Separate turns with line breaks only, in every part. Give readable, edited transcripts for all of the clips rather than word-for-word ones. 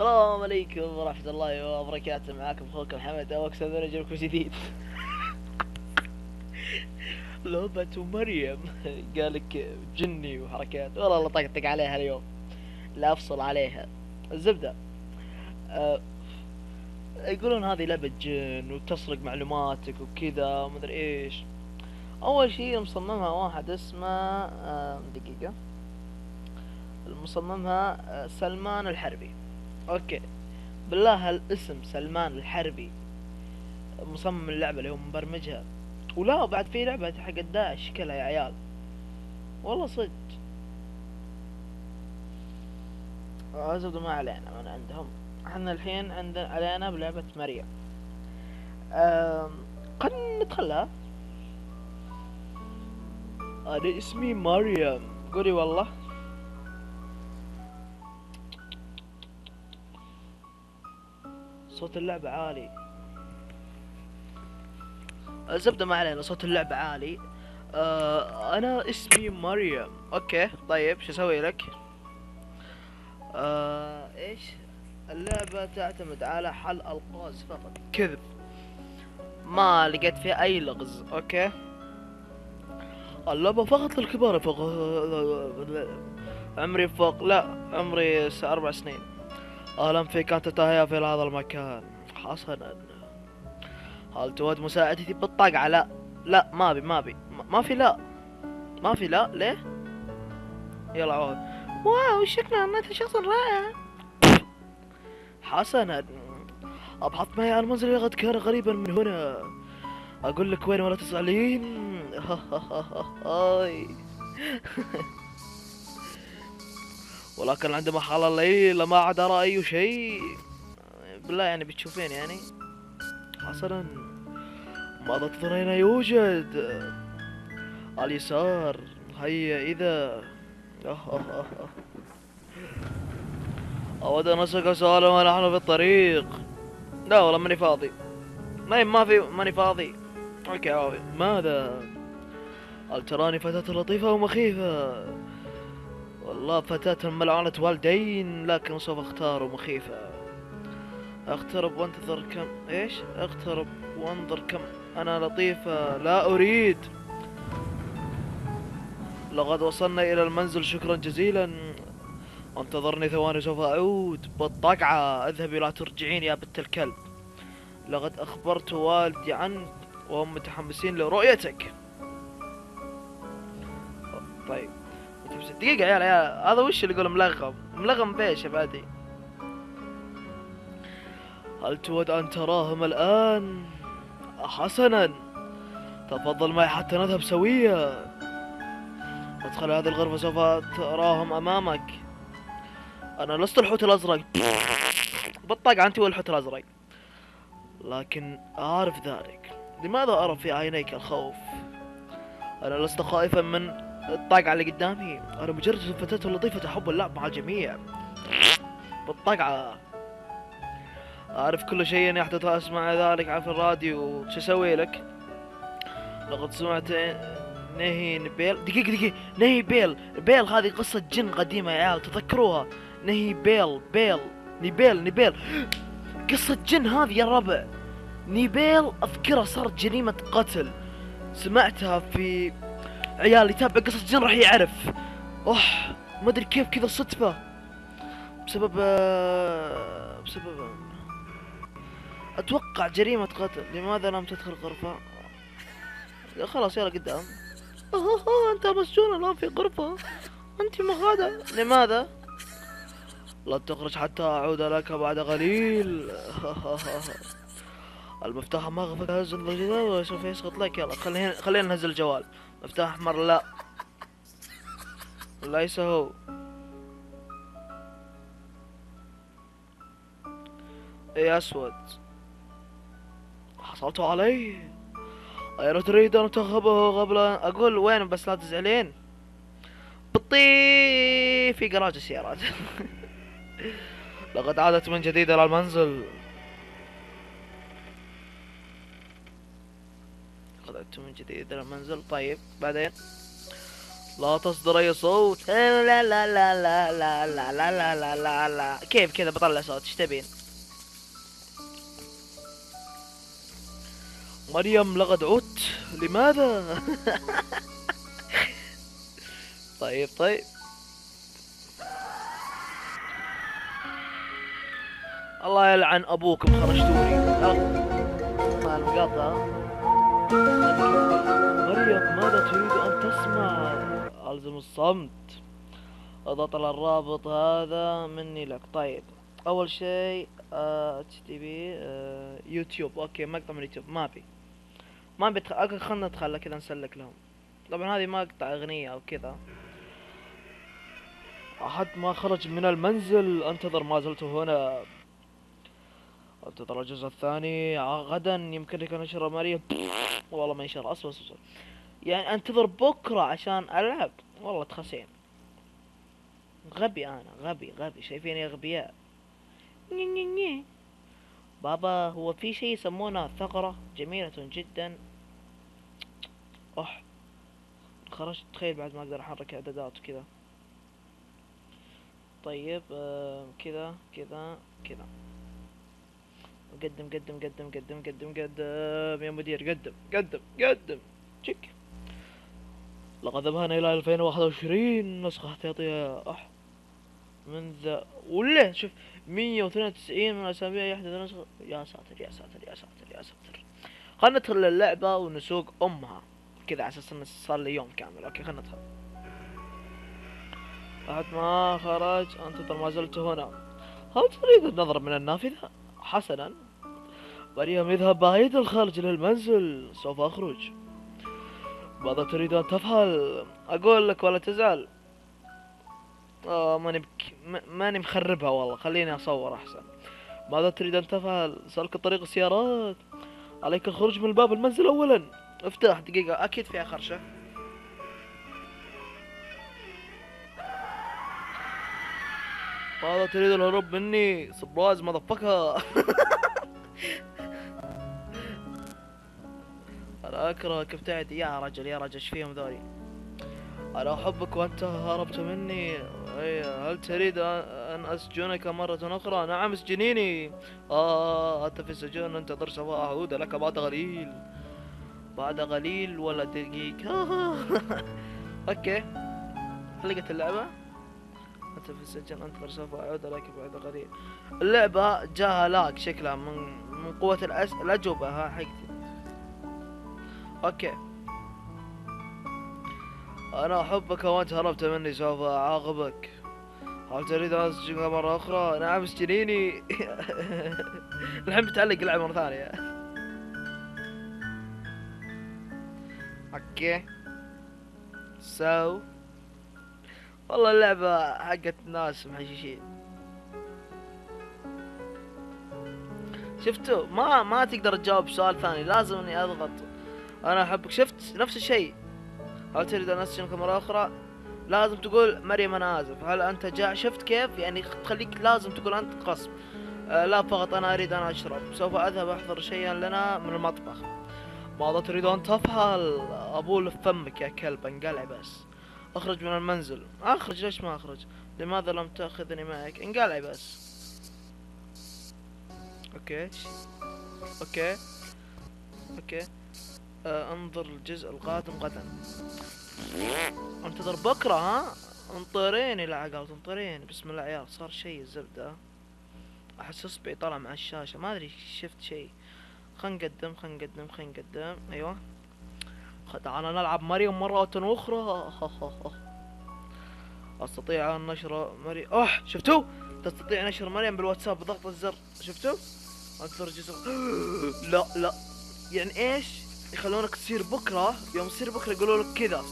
السلام عليكم ورحمة الله وبركاته. معاكم اخوكم محمد اوكس لكم جديد. لعبة مريم. قالك جني وحركات والله طقطق عليها اليوم، لا افصل عليها. الزبدة أه يقولون هذه لعبة جن وتسرق معلوماتك وكذا ومدري ايش. اول شيء مصممها واحد اسمه دقيقة، مصممها سلمان الحربي. اوكي، بالله الاسم سلمان الحربي مصمم اللعبة اللي هو مبرمجها. ولا بعد في لعبة حق داعش شكلها يا عيال، والله صدق. زبدة ما علينا من عندهم، احنا الحين عندنا علينا بلعبة مريم. خلنا ندخلها. انا اسمي مريم، قولي والله. صوت اللعبة عالي. الزبدة ما علينا، صوت اللعبة عالي. انا اسمي مريم. اوكي طيب شو اسوي لك؟ ايش؟ اللعبة تعتمد على حل الغاز فقط، كذب، ما لقيت فيها اي لغز. اوكي، اللعبة فقط للكبار. فوق عمري فوق، لا عمري 4 سنين. اهلا فيك انت تاهي في هذا المكان. حسنا، هل تود مساعدتي بالطقعة؟ لا لا، ما في لا، ما في لا. ليه؟ يلا عود. واو شكرا، انت شخص رائع. حسنا، ابحث معي عن المنزل لقد كان قريبا من هنا. اقول لك وين ولا تزعلين. هاي. ولكن عندما حل الليل ما عاد ارى اي شيء. بالله يعني بتشوفين يعني. حسنا، ماذا تظنين يوجد؟ اليسار. هيا اذا. اود ان اسالك سؤالا ونحن في الطريق. لا والله ماني فاضي. ماني فاضي. اوكي ماذا؟ هل تراني فتاة لطيفة ومخيفة؟ والله فتاة ملعونة والدين، لكن سوف اختار مخيفة. اقترب وانتظر كم ايش؟ اقترب وانظر كم انا لطيفة. لا اريد. لقد وصلنا الى المنزل، شكرا جزيلا. انتظرني ثواني سوف اعود. بالطقعة اذهبي لا ترجعين يا بنت الكلب. لقد اخبرت والدي عنك وهم متحمسين لرؤيتك. طيب دقيقة يا عيال، هذا وش اللي يقول ملغم بيش يا بادي؟ هل تود ان تراهم الان؟ حسنا، تفضل معي حتى نذهب سويا. ادخل هذه الغرفة سوف تراهم امامك. انا لست الحوت الازرق. بالطقع انت والحوت الازرق، لكن اعرف ذلك. لماذا ارى في عينيك الخوف؟ انا لست خائفا من الطقعة اللي قدامي، انا مجرد فتاة لطيفة تحب اللعب مع الجميع. بالطقعة اعرف كل شيء يحدث، اسمع ذلك في الراديو. شو اسوي لك؟ لقد سمعت نهي نبيل. دقيقة، نهي بيل هذه قصة جن قديمة يا عيال، تذكروها؟ نهي نبيل قصة جن هذه يا ربع. نيبيل اذكرها صارت جريمة قتل، سمعتها في عيال يتابع قصص جن راح يعرف. ما ادري كيف كذا صدفة، بسبب اتوقع جريمة قتل. لماذا لم تدخل غرفة؟ خلاص يلا قدام. انت مسجون الان في غرفة، انت مغادة. لماذا؟ لا تخرج حتى اعود لك بعد قليل. المفتاح ما غفك. هز الجدار وسوف يسقط لك. يلا خلينا نهزل الجوال. مفتاح احمر لا، ليس هو. اي اسود. حصلت عليه. أين تريد أن تذهبه قبل أن أقول وين؟ بس لا تزعلين. بطي في جراج السيارات. لقد عادت من جديد إلى المنزل. لقد عدت من جديد إلى المنزل. طيب بعدين لا تصدر اي صوت. لا لا لا لا لا لا لا لا لا لا لا. كيف كذا بطلع صوت؟ ايش تبين؟ مريم لقد عدت. لماذا؟ طيب طيب. الله يلعن ابوكم خرجتوني. مع المقاطعة. مريم ماذا تريد ان تسمع؟ الزم الصمت. اضغط على الرابط هذا مني لك. طيب اول شيء اتش تي بي يوتيوب. اوكي مقطع من يوتيوب ما بيدخل. خلنا ندخل كذا نسلك لهم. طبعا هذه مقطع اغنية او كذا. احد ما خرج من المنزل انتظر، ما زلت هنا انتظر الجزء الثاني. غدا يمكنك نشر مريم. والله ما ينشر اصلا. يعني انتظر بكرة عشان العب. والله تخسين. غبي انا، غبي شايفيني اغبياء. ني ني ني. بابا هو في شيء يسمونه ثغرة جميلة جدا. اح خرجت. تخيل بعد ما اقدر احرك اعدادات وكذا. طيب كذا كذا كذا. قدم يا مدير. قدم تشيك. لقد ذهبنا الى 2021 نسخة احتياطية. منذ ولا شوف 192 من الاسابيع يحدث نسخة. يا ساتر يا ساتر يا ساتر يا ساتر. خلنا ندخل اللعبة ونسوق امها كذا على اساس انه صار لي يوم كامل. اوكي خلنا ندخل. بعد ما خرج انتظر، ما زلت هنا. هل تريد النظر من النافذة؟ حسنا. مريم اذهب بعيد الخارج للمنزل، سوف اخرج. ماذا تريد ان تفعل؟ اقول لك ولا تزعل. ماني مخربها والله. خليني اصور احسن. ماذا تريد ان تفعل؟ سلك طريق السيارات. عليك الخروج من باب المنزل اولا. افتح. دقيقة اكيد فيها خرشة. ماذا تريد الهروب مني؟ سبرايز مضفكها. انا اكرهك ابتعد. يا رجل يا رجل ايش فيهم ذولي؟ انا احبك وانت هربت مني. هل تريد ان اسجنك مرة اخرى؟ نعم اسجنيني. انت في السجن. انتظر سوف اعود لك بعد قليل. بعد قليل ولا دقيقة. اوكي حلقة اللعبة. انت في السجن انتظر سوف اعود لك بعد قليل. اللعبة جاها لاك شكلها من قوة الاجوبة. ها حقتي. اوكي. انا احبك وانت هربت مني. سوف اعاقبك. هل تريد ان اسجنك مرة اخرى؟ نعم اسجنيني. الحين بتعلق اللعبة مرة ثانية. اوكي والله اللعبة حقت ناس محششين. شفتوا؟ ما تقدر تجاوب سؤال ثاني، لازم اني اضغط انا احبك. شفت نفس الشيء. هل تريد ان اسجنك مرة اخرى؟ لازم تقول مريم انا اسف. هل انت جاع؟ شفت كيف يعني تخليك لازم تقول انت غصب. لا فقط انا اريد ان اشرب. سوف اذهب احضر شيئا لنا من المطبخ. ماذا تريد ان تفعل؟ ابول فمك يا كلب. انقلع بس. اخرج من المنزل. اخرج. ليش ما اخرج؟ لماذا لم تاخذني معك؟ انقلع بس. اوكي اوكي اوكي. انظر الجزء القادم غدا. انتظر بكرة. ها انطريني العقل انطريني. بسم الله عيال صار شيء الزبدة. احس اصبعي طلع مع الشاشة ما ادري شفت شيء. خلينا نقدم. ايوه تعال نلعب مريم مرة اخرى. استطيع ان نشر مريم. شفتوا؟ تستطيع نشر مريم بالواتساب بضغط الزر. شفتوا؟ انتظر جزء. لا يعني ايش؟ يخلونك تصير بكرة. يوم تصير بكرة يقولوا لك كذا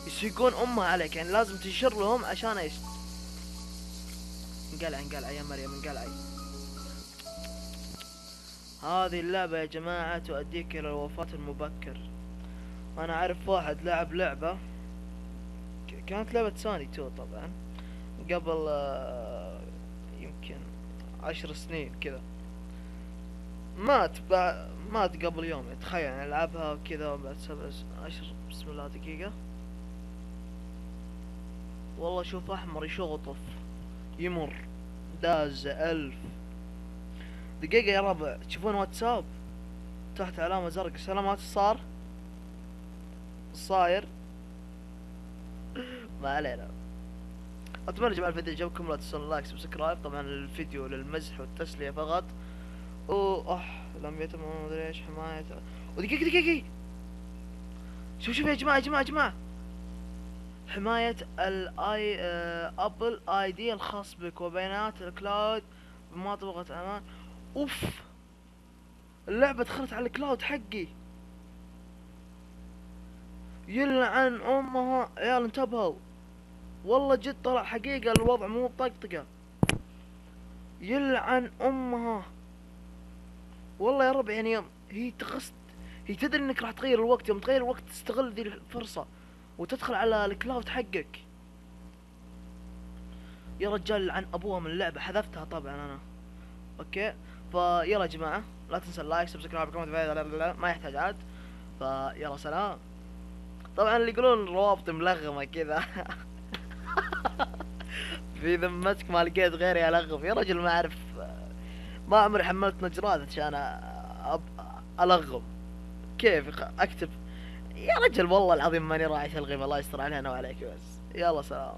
يسيقون امها عليك. يعني لازم تنشر لهم عشان ايش؟ انقلع يا مريم انقلعي. هذه اللعبة يا جماعة تؤديك الى الوفاة المبكر. انا اعرف واحد لعب لعبة كانت لعبة سوني 2 طبعا قبل يمكن 10 سنين كذا. مات قبل يوم. تخيل يعني العبها كذا بعد 7 10. بسم الله دقيقة. والله شوف احمر يشغطف، يمر، داز 1000. دقيقة يا ربع، تشوفون واتساب تحت علامة زرق، سلامات صار صاير. ما علينا. اتمنى يا جماعة الفيديو عجبكم، لا تنسون لايك سبسكرايب، طبعا الفيديو للمزح والتسلية فقط. لم يتم مدري ايش حماية. ودقيقة دقيقة، شوف يا جماعة، يا جماعة حماية الاي ابل اي دي الخاص بك وبيانات الكلاود بمطبقة امان. اوف، اللعبة دخلت على الكلاود حقي. يلعن امها عيال، انتبهوا والله جد طلع حقيقة، الوضع مو بطقطقة. يلعن امها والله يا ربع، يعني يوم هي تقصد، هي تدري انك راح تغير الوقت، يوم تغير الوقت تستغل ذي الفرصة وتدخل على الكلاود حقك. يا رجال لعن ابوها من اللعبة، حذفتها طبعا انا. اوكي، فيلا يا جماعة لا تنسى اللايك سبسكرايب كومنت، ما يحتاج عاد. فيلا سلام. طبعا اللي يقولون روابط ملغمة كذا في ذمتك ما لقيت غيري الغم يا رجل، ما اعرف، ما عمري حملت نجرات عشان الغم. كيف اكتب يا رجل، والله العظيم ماني راعي الغيب، الله يستر علينا وعليك بس. يلا سلام.